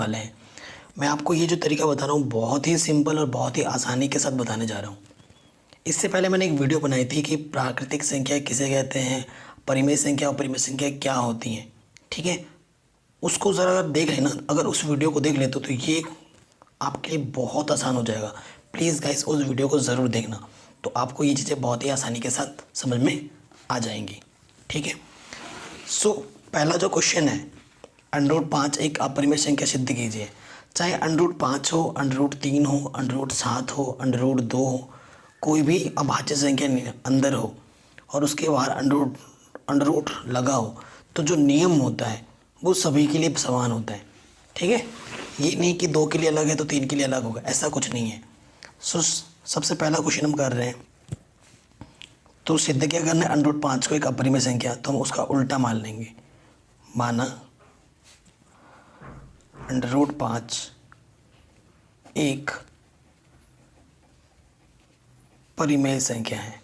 वाले हैं। मैं आपको ये जो तरीका बता रहा हूँ बहुत ही सिंपल और बहुत ही आसानी के साथ बताने जा रहा हूँ। इससे पहले मैंने एक वीडियो बनाई थी कि प्राकृतिक संख्या किसे कहते हैं, परिमेय संख्या और परिमेय संख्या क्या होती हैं, ठीक है। उसको ज़रा अगर देख लेना, अगर उस वीडियो को देख लेते तो ये आपके लिए बहुत आसान हो जाएगा। प्लीज़ गाइस उस वीडियो को ज़रूर देखना, तो आपको ये चीज़ें बहुत ही आसानी के साथ समझ में आ जाएंगी, ठीक है। सो पहला जो क्वेश्चन है, √5 एक अपरिमेय संख्या सिद्ध कीजिए। चाहे √5 हो, √3 हो, √7 हो, √2 हो, कोई भी अभाज्य संख्या अंदर हो और उसके बाहर अंडर रूट लगा हो, तो जो नियम होता है वो सभी के लिए समान होता है, ठीक है। ये नहीं कि 2 के लिए अलग है तो 3 के लिए अलग होगा, ऐसा कुछ नहीं है। सो सबसे पहला क्वेश्चन हम कर रहे हैं, तो सिद्ध क्या करना है, √5 को एक अपरिमेय संख्या, तो हम उसका उल्टा मान लेंगे। माना √5 एक परिमेय संख्या है।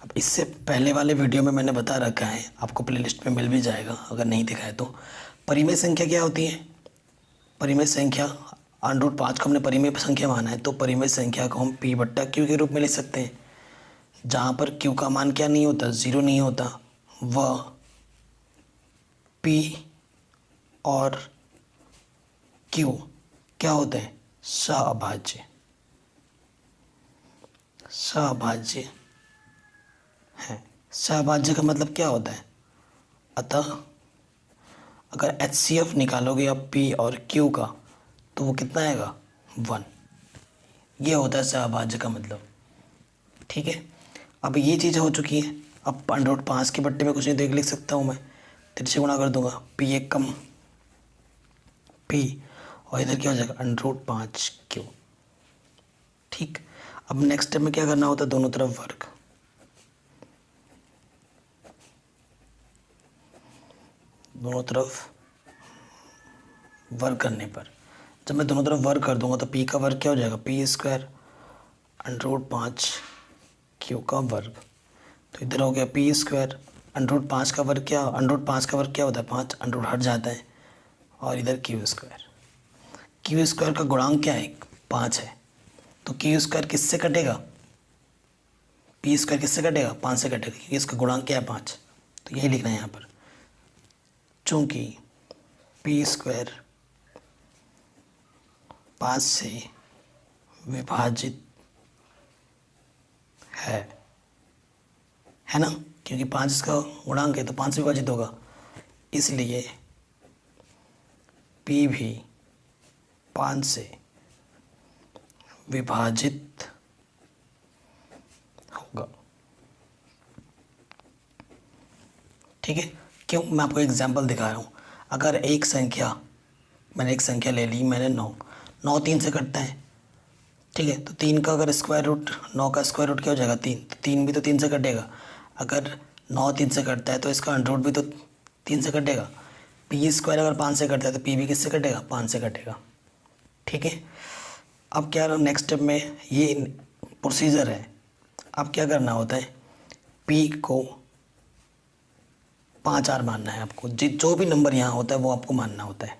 अब इससे पहले वाले वीडियो में मैंने बता रखा है, आपको प्लेलिस्ट में मिल भी जाएगा अगर नहीं दिखा है तो। परिमेय संख्या क्या होती है, परिमेय संख्या √5 को हमने परिमेय संख्या माना है, तो परिमेय संख्या को हम P/Q के रूप में लिख सकते हैं, जहाँ पर Q का मान क्या नहीं होता, 0 नहीं होता, वह P और Q क्या होते हैं, सहअभाज्य, सहअभाज्य है। सहअभाज्य का मतलब क्या होता है, अतः अगर HCF निकालोगे आप P और Q का, तो वो कितना आएगा, 1। ये होता है सहअभाज्य का मतलब, ठीक है। अब ये चीज़ हो चुकी है। अब √5 के बट्टे में कुछ नहीं, तो एक लिख सकता हूँ मैं, 3 से गुणा कर दूंगा, P एक कम P, और इधर क्या हो जाएगा, √5Q, ठीक। अब नेक्स्ट स्टेप में क्या करना होता है, दोनों तरफ वर्ग, दोनों तरफ वर्ग करने पर, जब मैं दोनों तरफ वर्ग कर दूंगा तो P का वर्ग क्या हो जाएगा, P² √5Q का वर्ग, तो इधर हो गया P²। √5 का वर्ग क्या, √5 का वर्ग क्या होता है, 5, अंडर हट जाता है, और इधर Q² का गुणांक क्या है, 5 है, तो Q² किससे कटेगा, P² किससे कटेगा, 5 से कटेगा, क्योंकि इसका गुणांक क्या है, 5, तो यही लिखना है यहाँ पर। चूँकि P² 5 से विभाजित है ना, क्योंकि 5 इसका गुणांक है तो 5 से विभाजित होगा, इसलिए P भी 5 से विभाजित होगा, ठीक है। क्यों, मैं आपको एग्जांपल दिखा रहा हूँ। अगर एक संख्या, मैंने एक संख्या ले ली, मैंने 9 3 से कटता है, ठीक है, तो 3 का अगर स्क्वायर रूट, 9 का स्क्वायर रूट क्या हो जाएगा, 3, तो 3 भी तो 3 से कटेगा। अगर 9 3 से कटता है तो इसका अंडर रूट भी तो 3 से कटेगा। P² अगर 5 से कटता है तो P भी किससे कटेगा, 5 से कटेगा, ठीक है। अब क्या नेक्स्ट स्टेप में ये प्रोसीजर है। अब क्या करना होता है, P को 5 R मानना है आपको, जो भी नंबर यहाँ होता है वो आपको मानना होता है,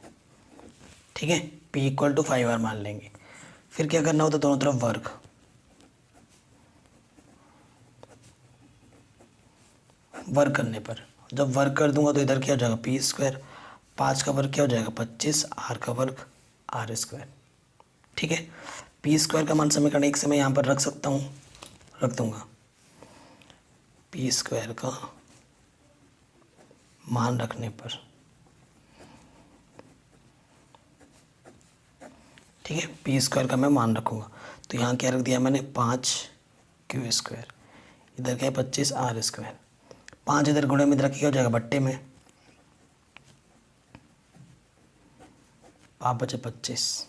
ठीक है। P = 5R मान लेंगे। फिर क्या करना होता है, दोनों तरफ वर्ग, वर्ग करने पर, जब वर्ग कर दूंगा तो इधर क्या हो जाएगा, P², 5 का वर्ग क्या हो जाएगा, 25, R का वर्ग R², ठीक है। P² का मान समीकरण 1 से मैं यहाँ पर रख सकता हूँ, रख दूंगा। P² का मान रखने पर, ठीक है, P² का मैं मान रखूँगा, तो यहाँ क्या रख दिया मैंने, 5Q², इधर क्या है 25 R², 5 इधर गुणे में इधर क्या हो जाएगा, बट्टे में 5 बचे 25,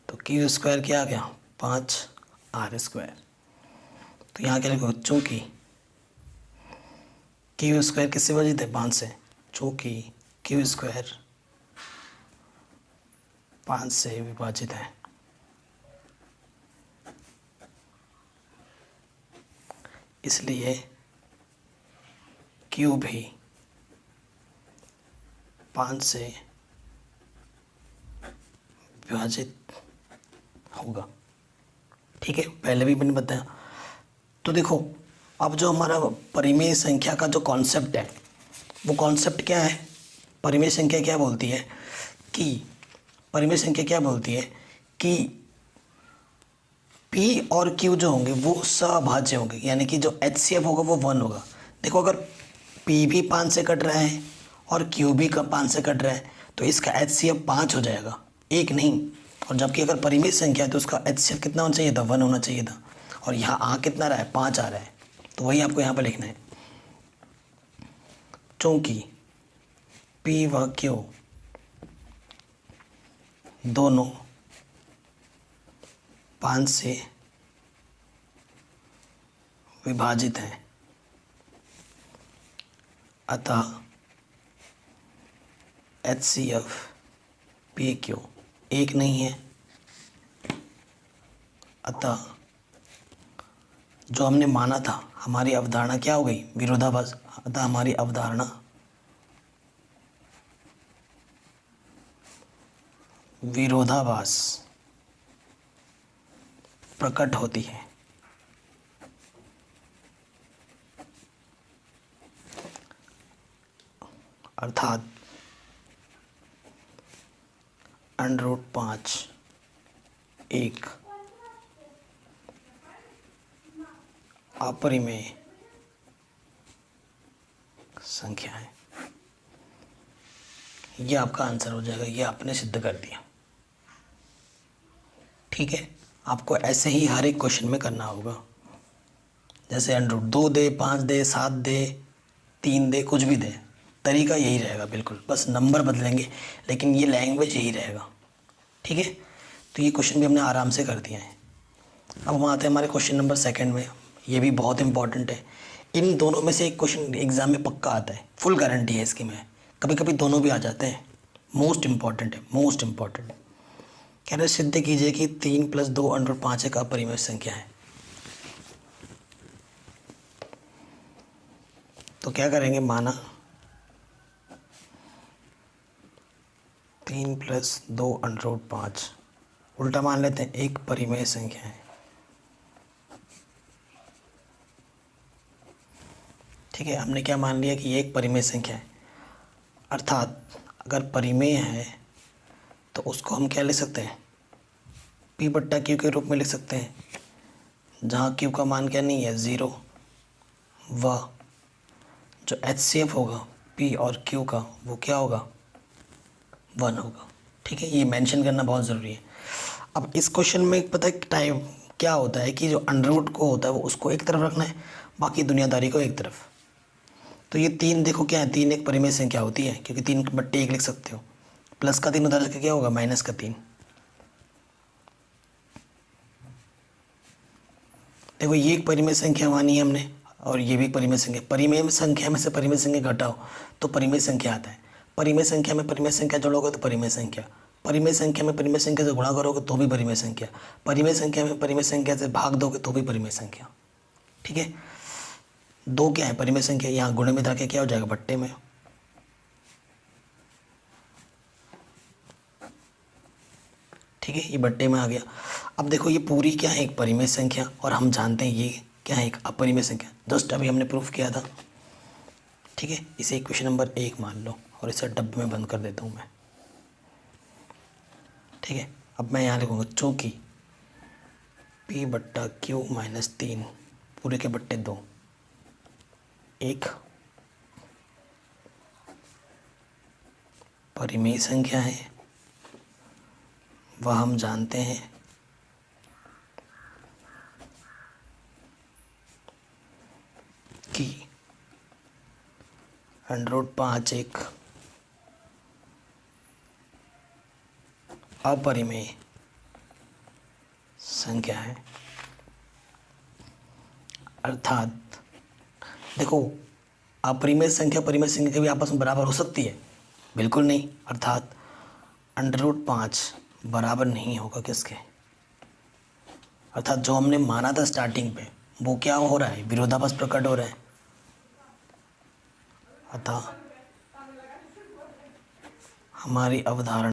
तो Q² क्या आ गया, 5R²। तो यहाँ क्या लिखो, चूँकि Q² किससे विभाजित है, 5 से, चूँकि Q² 5 से विभाजित है, इसलिए Q भी 5 से विभाजित होगा। ठीक है, पहले भी मैंने बताया। तो देखो, अब जो हमारा परिमेय संख्या का जो कॉन्सेप्ट है, वो कॉन्सेप्ट क्या है? परिमेय संख्या क्या बोलती है कि परिमेय संख्या क्या बोलती है कि P और Q जो होंगे वो सभाज्य होंगे, यानी कि जो HCF होगा वो 1 होगा। देखो, अगर P भी 5 से कट रहा है और Q भी 5 से कट रहा है तो इसका HCF 5 हो जाएगा, एक नहीं। और जबकि अगर परिमित संख्या है तो उसका HCF कितना होना चाहिए था? 1 होना चाहिए था। और यहाँ आ कितना रहा है? 5 आ रहा है। तो वही आपको यहाँ पर लिखना है, चूँकि P व Q दोनों 5 से विभाजित हैं, अतः HCF PQ एक नहीं है। अतः जो हमने माना था, हमारी अवधारणा क्या हो गई? विरोधाभास। अतः हमारी अवधारणा विरोधाभास प्रकट होती है। अर्थात √5 एक अपरिमेय संख्या है। ये आपका आंसर हो जाएगा, ये आपने सिद्ध कर दिया। ठीक है, आपको ऐसे ही हर एक क्वेश्चन में करना होगा। जैसे √2 दे, 5 दे, 7 दे, 3 दे, कुछ भी दे, तरीका यही रहेगा बिल्कुल, बस नंबर बदलेंगे लेकिन ये लैंग्वेज यही रहेगा। ठीक है, तो ये क्वेश्चन भी हमने आराम से कर दिया है। अब हम आते हैं हमारे क्वेश्चन नंबर 2 में। ये भी बहुत इंपॉर्टेंट है। इन दोनों में से एक क्वेश्चन एग्जाम में पक्का आता है, फुल गारंटी है इसकी। मैं कभी कभी दोनों भी आ जाते हैं। मोस्ट इंपॉर्टेंट है, मोस्ट इंपॉर्टेंट। कह रहे सिद्ध कीजिए कि 3 + 2 √5 एक अपरिमेय संख्या है। तो क्या करेंगे? माना 3 + 2 √5, उल्टा मान लेते हैं, एक परिमेय संख्या है। ठीक है, हमने क्या मान लिया कि ये एक परिमेय संख्या है। अर्थात अगर परिमेय है तो उसको हम क्या लिख सकते हैं? P/Q के रूप में लिख सकते हैं, जहाँ Q का मान क्या नहीं है? 0। व जो HCF होगा P और Q का वो क्या होगा? 1 होगा। ठीक है, ये मेंशन करना बहुत ज़रूरी है। अब इस क्वेश्चन में पता है टाइप क्या होता है कि जो अंडरवुड को होता है वो उसको एक तरफ रखना है, बाकी दुनियादारी को एक तरफ। तो ये 3 देखो क्या है? 3 एक परिमेय संख्या होती है, क्योंकि 3/1 लिख सकते हो। प्लस का 3 उधर क्या होगा? माइनस का 3। देखो, ये एक परिमेय संख्या मानी है हमने, और ये भी परिमेय संख्या। परिमेय संख्या में से परिमेय संख्या घटाओ तो परिमेय संख्या आता है। परिमेय संख्या में परिमेय संख्या जोड़ोगे तो परिमेय संख्या। परिमेय संख्या में परिमेय संख्या से गुणा करोगे तो भी परिमेय संख्या। परिमेय संख्या में परिमेय संख्या से भाग दोगे तो भी परिमेय संख्या। ठीक है, 2 क्या है? परिमेय संख्या। यहाँ गुणे में जाके क्या हो जाएगा? बट्टे में। ठीक है, ये बट्टे में आ गया। अब देखो, ये पूरी क्या है? एक परिमेय संख्या, और हम जानते हैं ये क्या है? एक अपरिमेय संख्या। जस्ट अभी हमने प्रूफ किया था। ठीक है, इसे इक्वेशन नंबर 1 मान लो और इसे डब्बे में बंद कर देता हूँ मैं। ठीक है, अब मैं यहाँ लिखूँगा, चूँकि P/Q - 3 पूरे के बट्टे 2 एक परिमेय संख्या है, वह हम जानते हैं कि √5 एक अपरिमेय संख्या है। अर्थात देखो, अपरिमेय संख्या परिमेय संख्या कभी आपस में बराबर हो सकती है? बिल्कुल नहीं। अर्थात √5 बराबर नहीं होगा किसके? अर्थात जो हमने माना था स्टार्टिंग पे वो क्या हो रहा है? विरोधाभास प्रकट हो रहा है। अतः हमारी अवधारणा